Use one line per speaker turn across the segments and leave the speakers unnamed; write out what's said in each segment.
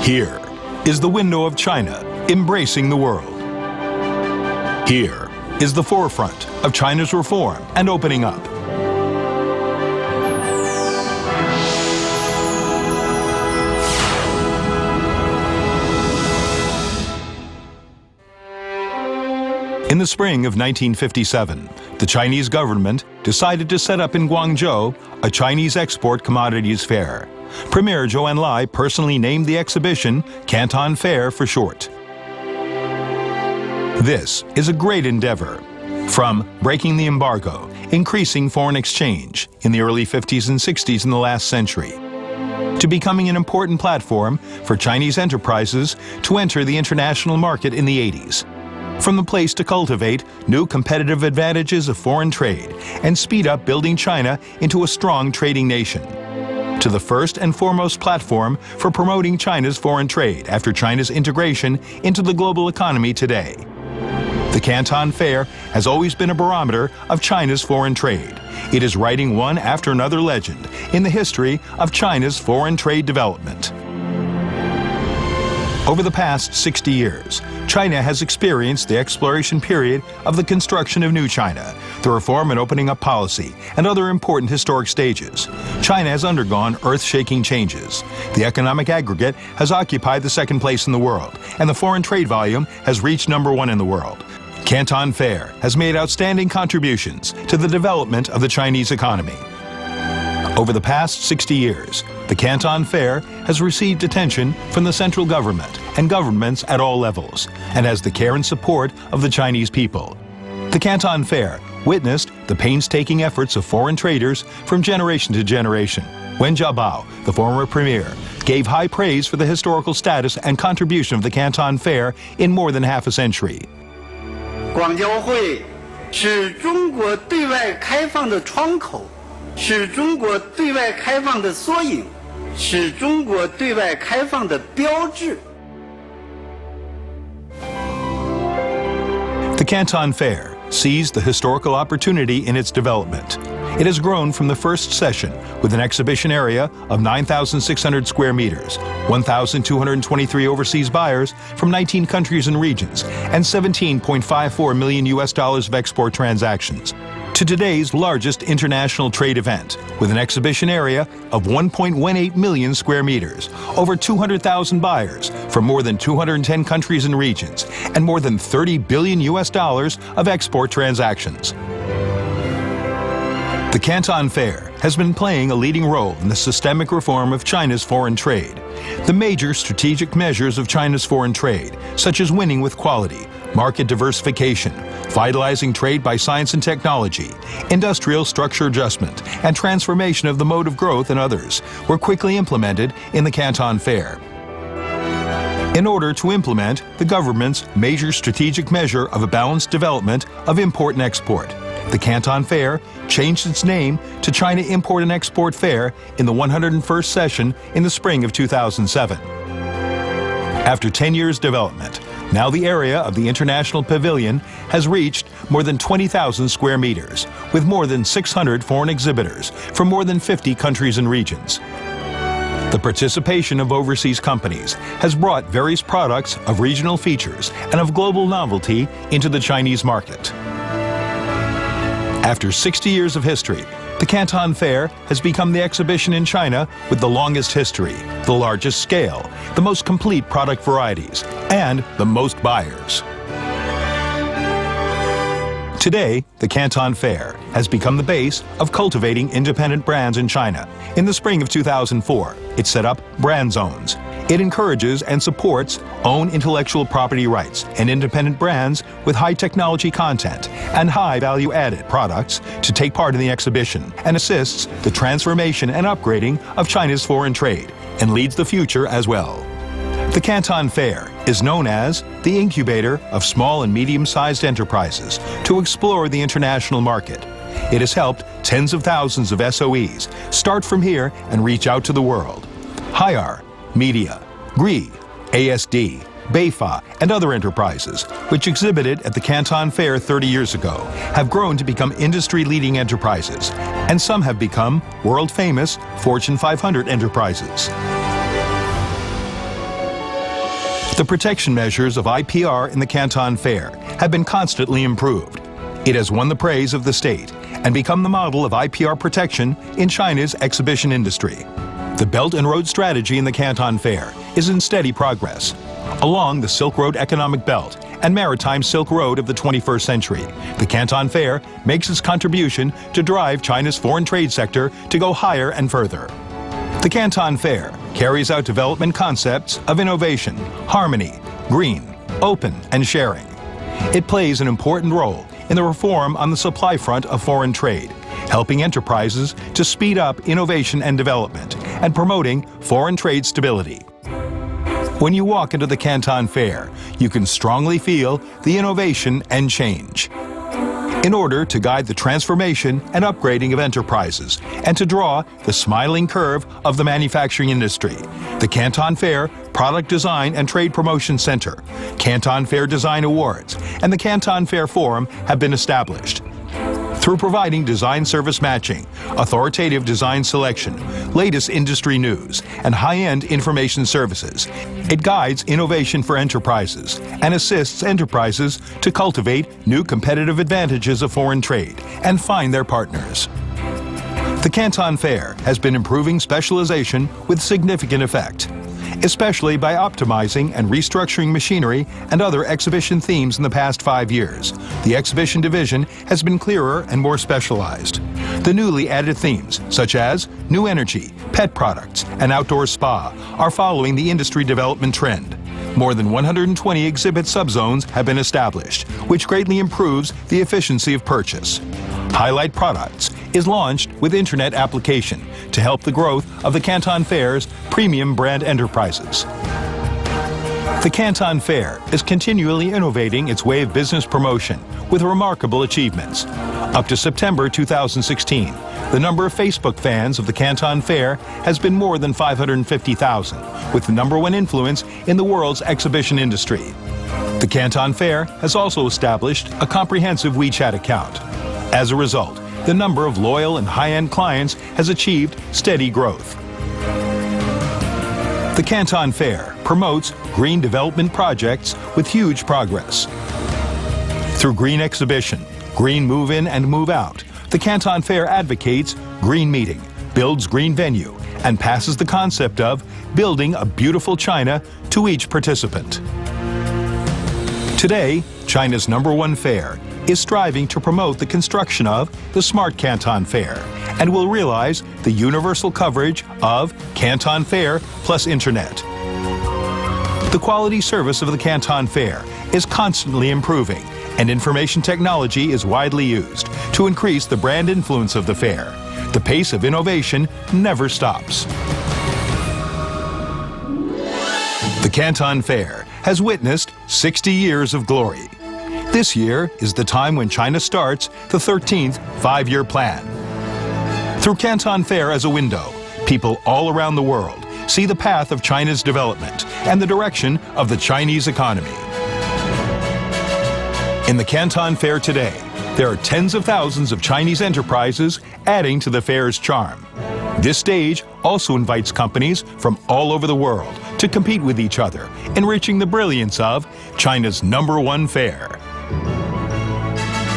Here is the window of China embracing the world. Here is the forefront of China's reform and opening up. In the spring of 1957, the Chinese government decided to set up in Guanchzhou a Chinese export commodities fair. Premier Zhou Enlai personally named the exhibition Canton Fair for short. This is a great endeavor. From breaking the embargo, increasing foreign exchange in the early 50s and 60s in the last century, to becoming an important platform for Chinese enterprises to enter the international market in the 80s. From the place to cultivate new competitive advantages of foreign trade and speed up building China into a strong trading nation, to the first and foremost platform for promoting China's foreign trade after China's integration into the global economy today. The Canton Fair has always been a barometer of China's foreign trade. It is writing one after another legend in the history of China's foreign trade development. Over the past 60 years, China has experienced the exploration period of the construction of New China, the reform and opening up policy, and other important historic stages. China has undergone earth-shaking changes. The economic aggregate has occupied the second place in the world, and the foreign trade volume has reached #1 in the world. Canton Fair has made outstanding contributions to the development of the Chinese economy. Over the past 60 years, the Canton Fair has received attention from the central government and governments at all levels, and has the care and support of the Chinese people. The Canton Fair witnessed the painstaking efforts of foreign traders from generation to generation. Wen Jiabao, the former premier, gave high praise for the historical status and contribution of the Canton Fair in more than half a century.
广交会是中国对外开放的窗口，是中国对外开放的缩影，是中国对外开放的标志。
The Canton Fair seized the historical opportunity in its development. It has grown from the first session with an exhibition area of 9,600 square meters, 1,223 overseas buyers from 19 countries and regions, and $17.54 million of export transactions, to today's largest international trade event, with an exhibition area of 1.18 million square meters, over 200,000 buyers from more than 210 countries and regions, and more than $30 billion of export transactions. The Canton Fair has been playing a leading role in the systemic reform of China's foreign trade. The major strategic measures of China's foreign trade, such as winning with quality, market diversification, vitalizing trade by science and technology, industrial structure adjustment, and transformation of the mode of growth and others, were quickly implemented in the Canton Fair. In order to implement the government's major strategic measure of a balanced development of import and export, the Canton Fair changed its name to China Import and Export Fair in the 101st session in the spring of 2007. After 10 years' development, now the area of the International Pavilion has reached more than 20,000 square meters, with more than 600 foreign exhibitors from more than 50 countries and regions. The participation of overseas companies has brought various products of regional features and of global novelty into the Chinese market. After 60 years of history, the Canton Fair has become the exhibition in China with the longest history, the largest scale, the most complete product varieties, and the most buyers. Today, the Canton Fair has become the base of cultivating independent brands in China. In the spring of 2004, it set up brand zones. It encourages and supports own intellectual property rights and independent brands with high technology content and high value-added products to take part in the exhibition, and assists the transformation and upgrading of China's foreign trade, and leads the future as well. The Canton Fair is known as the incubator of small and medium-sized enterprises to explore the international market. It has helped tens of thousands of SOEs start from here and reach out to the world. Haier, Media, GRI, ASD, Beifa, and other enterprises, which exhibited at the Canton Fair 30 years ago, have grown to become industry-leading enterprises, and some have become world-famous Fortune 500 enterprises. The protection measures of IPR in the Canton Fair have been constantly improved. It has won the praise of the state and become the model of IPR protection in China's exhibition industry. The Belt and Road strategy in the Canton Fair is in steady progress. Along the Silk Road economic belt and maritime Silk Road of the 21st century, the Canton Fair makes its contribution to drive China's foreign trade sector to go higher and further. The Canton Fair carries out development concepts of innovation, harmony, green, open, and sharing. It plays an important role in the reform on the supply front of foreign trade, helping enterprises to speed up innovation and development and promoting foreign trade stability. When you walk into the Canton Fair, you can strongly feel the innovation and change. In order to guide the transformation and upgrading of enterprises and to draw the smiling curve of the manufacturing industry, the Canton Fair Product Design and Trade Promotion Center, Canton Fair Design Awards, and the Canton Fair Forum have been established. Through providing design service matching, authoritative design selection, latest industry news, and high-end information services, it guides innovation for enterprises and assists enterprises to cultivate new competitive advantages of foreign trade and find their partners. The Canton Fair has been improving specialization with significant effect, especially by optimizing and restructuring machinery and other exhibition themes in the past 5 years. The exhibition division has been clearer and more specialized. The newly added themes, such as new energy, pet products, and outdoor spa, are following the industry development trend. More than 120 exhibit subzones have been established, which greatly improves the efficiency of purchase. Highlight Products is launched with Internet application to help the growth of the Canton Fair's premium brand enterprises. The Canton Fair is continually innovating its way of business promotion with remarkable achievements. Up to September 2016, the number of Facebook fans of the Canton Fair has been more than 550,000, with the #1 influence in the world's exhibition industry. The Canton Fair has also established a comprehensive WeChat account. As a result, the number of loyal and high-end clients has achieved steady growth. The Canton Fair promotes green development projects with huge progress. Through Green Exhibition, Green Move In and Move Out, the Canton Fair advocates green meeting, builds green venue, and passes the concept of building a beautiful China to each participant. Today, China's #1 fair is striving to promote the construction of the Smart Canton Fair and will realize the universal coverage of Canton Fair plus Internet. The quality service of the Canton Fair is constantly improving, and information technology is widely used to increase the brand influence of the fair. The pace of innovation never stops. The Canton Fair has witnessed 60 years of glory. This year is the time when China starts the 13th five-year plan. Through Canton Fair as a window, people all around the world see the path of China's development and the direction of the Chinese economy. In the Canton Fair today, there are tens of thousands of Chinese enterprises adding to the fair's charm. This stage also invites companies from all over the world to compete with each other, enriching the brilliance of China's #1 fair.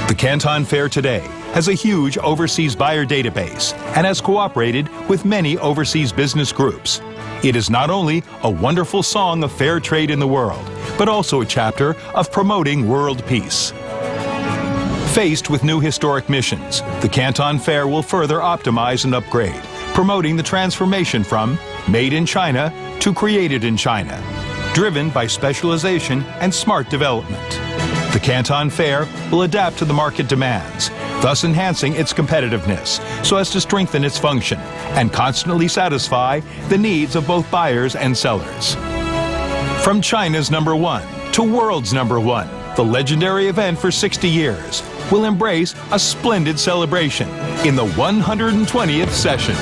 The Canton Fair today has a huge overseas buyer database and has cooperated with many overseas business groups. It is not only a wonderful song of fair trade in the world, but also a chapter of promoting world peace. Faced with new historic missions, the Canton Fair will further optimize and upgrade, promoting the transformation from made in China to created in China, driven by specialization and smart development. The Canton Fair will adapt to the market demands, thus enhancing its competitiveness so as to strengthen its function and constantly satisfy the needs of both buyers and sellers. From China's #1 to world's #1, the legendary event for 60 years will embrace a splendid celebration in the 120th session.